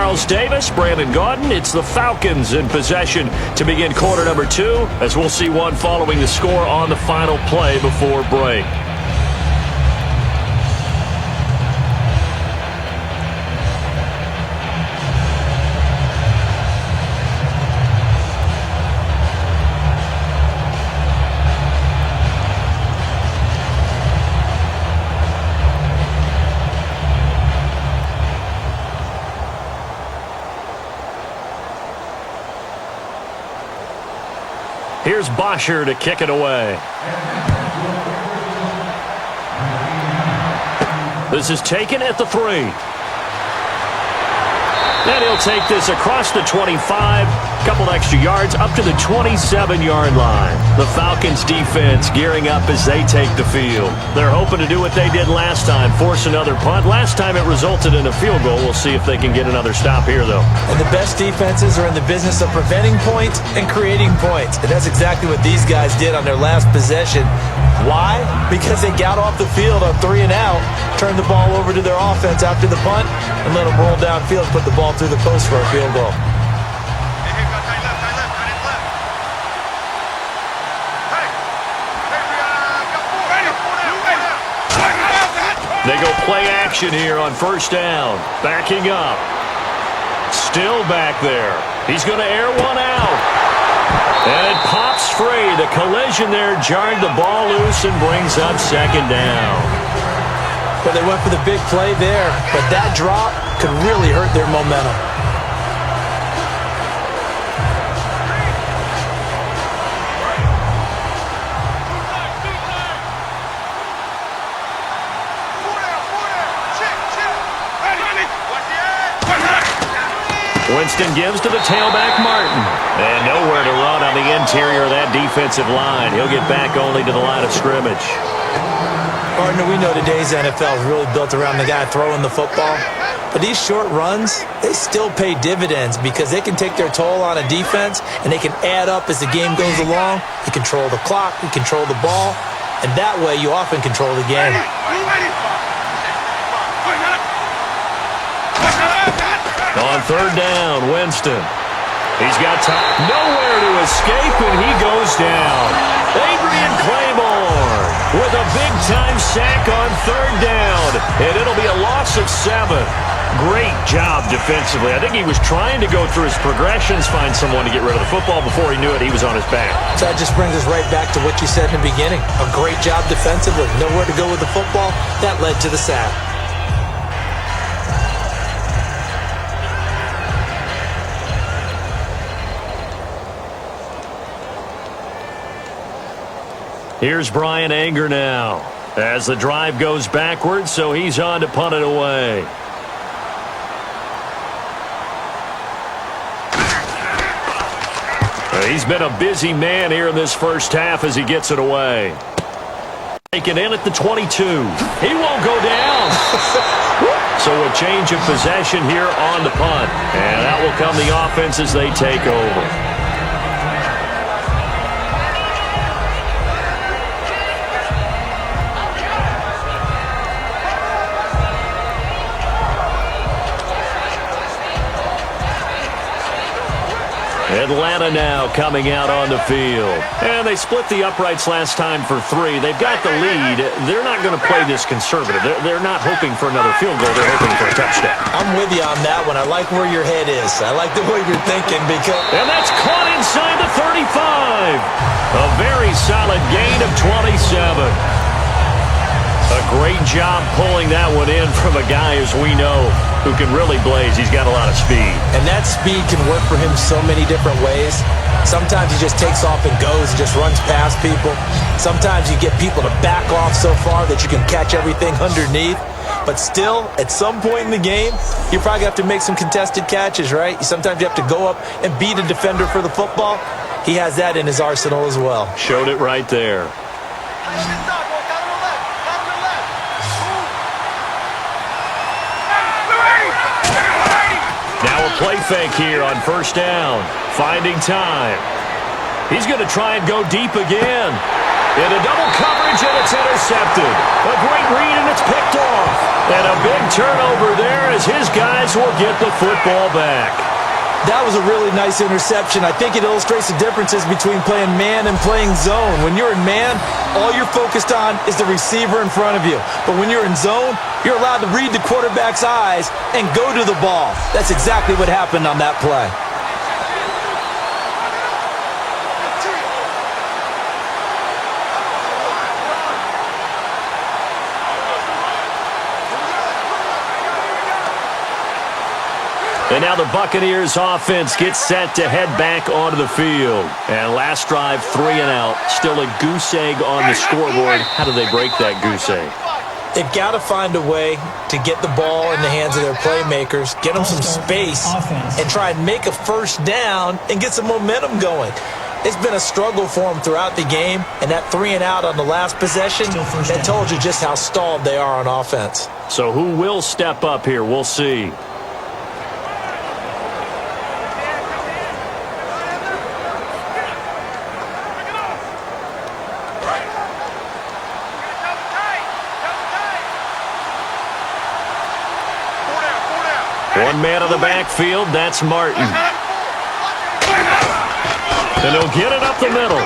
Charles Davis, Brandon Gaudin. It's the Falcons in possession to begin quarter number 2, as we'll see one following the score on the final play before break. Here's Bosher to kick it away. This is taken at the 3. And he'll take this across the 25, couple extra yards, up to the 27-yard line. The Falcons defense gearing up as they take the field. They're hoping to do what they did last time, force another punt. Last time it resulted in a field goal. We'll see if they can get another stop here, though. And the best defenses are in the business of preventing points and creating points. And that's exactly what these guys did on their last possession. Why? Because they got off the field on 3 and out, turned the ball over to their offense after the punt, and let them roll downfield, put the ball through the post for a field goal. They go play action here on first down. Backing up. Still back there. He's going to air one out. And it pops free. The collision there jarred the ball loose and brings up second down. Well, they went for the big play there, but that drop could really hurt their momentum. Winston gives to the tailback, Martin. And nowhere to run on the interior of that defensive line. He'll get back only to the line of scrimmage. Partner, we know today's NFL is really built around the guy throwing the football. But these short runs, they still pay dividends because they can take their toll on a defense and they can add up as the game goes along. You control the clock, you control the ball, and that way you often control the game. On third down, Winston. He's got time. Nowhere to escape, and he goes down. Adrian Claiborne with a big-time sack on third down, and it'll be a loss of 7. Great job defensively. I think he was trying to go through his progressions, find someone to get rid of the football. Before he knew it, he was on his back. So that just brings us right back to what you said in the beginning. A great job defensively. Nowhere to go with the football. That led to the sack. Here's Brian Anger now as the drive goes backwards, so he's on to punt it away. He's been a busy man here in this first half as he gets it away. Taken in at the 22. He won't go down. So a change of possession here on the punt. And that will come the offense as they take over. Atlanta now coming out on the field. And they split the uprights last time for 3. They've got the lead. They're not going to play this conservative. They're not hoping for another field goal. They're hoping for a touchdown. I'm with you on that one. I like where your head is. I like the way you're thinking because... And that's caught inside the 35. A very solid gain of 27. A great job pulling that one in from a guy, as we know, who can really blaze. He's got a lot of speed. And that speed can work for him so many different ways. Sometimes he just takes off and goes and just runs past people. Sometimes you get people to back off so far that you can catch everything underneath. But still, at some point in the game, you probably have to make some contested catches, right? Sometimes you have to go up and beat a defender for the football. He has that in his arsenal as well. Showed it right there. Now a play fake here on first down. Finding time. He's going to try and go deep again. Into double coverage, and it's intercepted. A great read, and it's picked off. And a big turnover there as his guys will get the football back. That was a really nice interception. I think it illustrates the differences between playing man and playing zone. When you're in man, all you're focused on is the receiver in front of you. But when you're in zone, you're allowed to read the quarterback's eyes and go to the ball. That's exactly what happened on that play. And now the Buccaneers offense gets set to head back onto the field. And last drive, 3 and out. Still a goose egg on the scoreboard. How do they break that goose egg? They've got to find a way to get the ball in the hands of their playmakers, get them some space, and try and make a first down and get some momentum going. It's been a struggle for them throughout the game, and that 3 and out on the last possession, that told you just how stalled they are on offense. So who will step up here? We'll see. One man on the backfield, that's Martin. And he'll get it up the middle.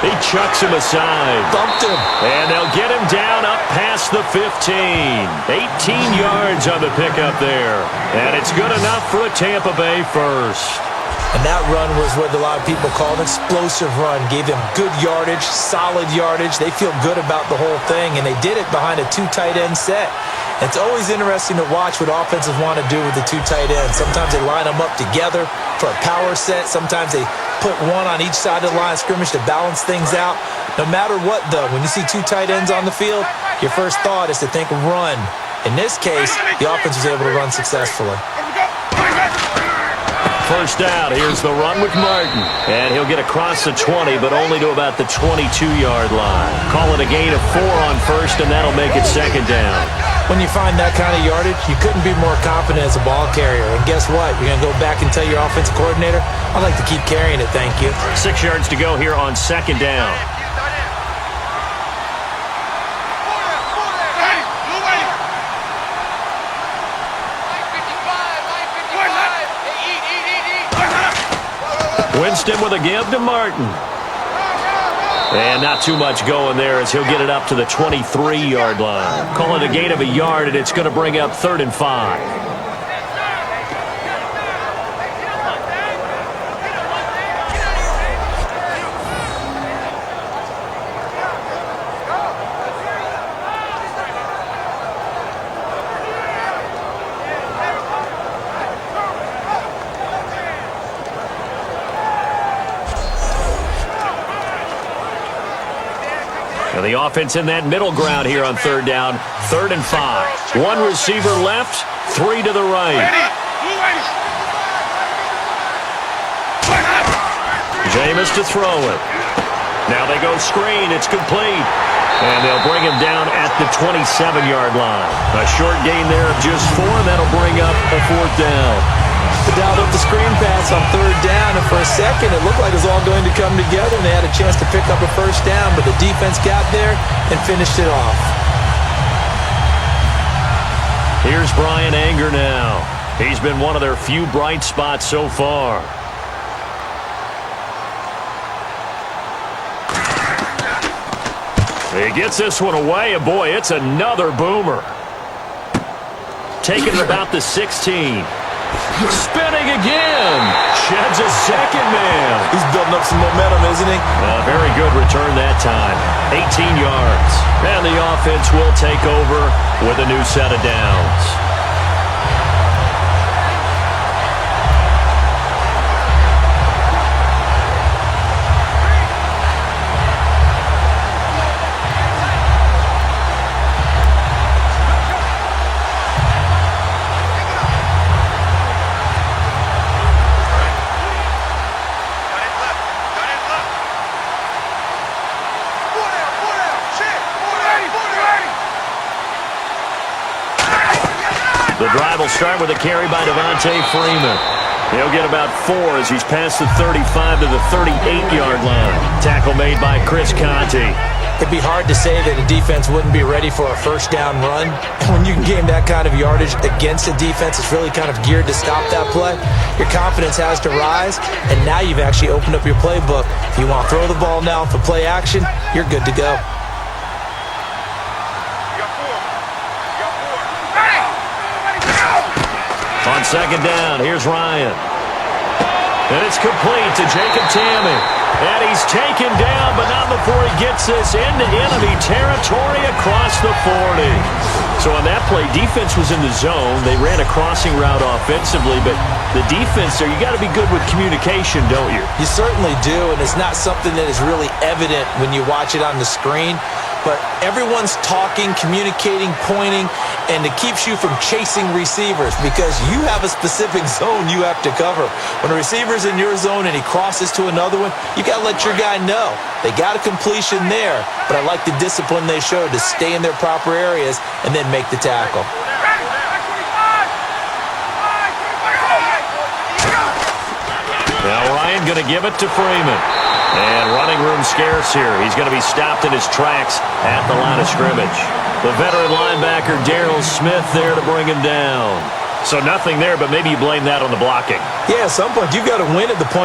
He chucks him aside. Bumped him. And they'll get him down up past the 15. 18 yards on the pickup there. And it's good enough for a Tampa Bay first. And that run was what a lot of people call an explosive run. Gave them good yardage, solid yardage. They feel good about the whole thing, and they did it behind a 2 tight end set. It's always interesting to watch what offenses want to do with the 2 tight ends. Sometimes they line them up together for a power set. Sometimes they put one on each side of the line of scrimmage to balance things out. No matter what, though, when you see 2 tight ends on the field, your first thought is to think run. In this case, the offense was able to run successfully. First down, here's the run with Martin. And he'll get across the 20, but only to about the 22-yard line. Call it a gain of 4 on first, and that'll make it second down. When you find that kind of yardage, you couldn't be more confident as a ball carrier. And guess what? You're going to go back and tell your offensive coordinator, I'd like to keep carrying it, thank you. 6 yards to go here on second down. Winston with a give to Martin. And not too much going there as he'll get it up to the 23-yard line. Call it a gain of a yard, and it's going to bring up 3rd and 5. And the offense in that middle ground here on 3rd down. 3rd and 5. 1 receiver left, 3 to the right. Jameis to throw it. Now they go screen. It's complete. And they'll bring him down at the 27-yard line. A short gain there of just 4. That'll bring up a 4th down. They dialed up the screen pass on 3rd down, and for a second it looked like it was all going to come together, and they had a chance to pick up a first down, but the defense got there and finished it off. Here's Brian Anger now. He's been one of their few bright spots so far. He gets this one away, and boy, it's another boomer. Taking about the 16. Spinning again. Sheds a second man. He's building up some momentum, isn't he? A very good return that time. 18 yards. And the offense will take over with a new set of downs. The drive will start with a carry by Devontae Freeman. He'll get about 4 as he's past the 35 to the 38-yard line. Tackle made by Chris Conte. It'd be hard to say that a defense wouldn't be ready for a first down run. When you can gain that kind of yardage against a defense that's really kind of geared to stop that play, your confidence has to rise, and now you've actually opened up your playbook. If you want to throw the ball now for play action, you're good to go. On second down, here's Ryan. And it's complete to Jacob Tamme. And he's taken down, but not before he gets this into enemy territory across the 40. So on that play, defense was in the zone. They ran a crossing route offensively, but the defense there, you got to be good with communication, don't you? You certainly do, and it's not something that is really evident when you watch it on the screen. But everyone's talking, communicating, pointing, and it keeps you from chasing receivers because you have a specific zone you have to cover. When a receiver's in your zone and he crosses to another one, you got to let your guy know. They got a completion there, but I like the discipline they showed to stay in their proper areas and then make the tackle. Now Ryan going to give it to Freeman. And running room scarce here. He's going to be stopped in his tracks at the line of scrimmage. The veteran linebacker Darrell Smith there to bring him down. So nothing there, but maybe you blame that on the blocking. Yeah, at some point you've got to win at the point.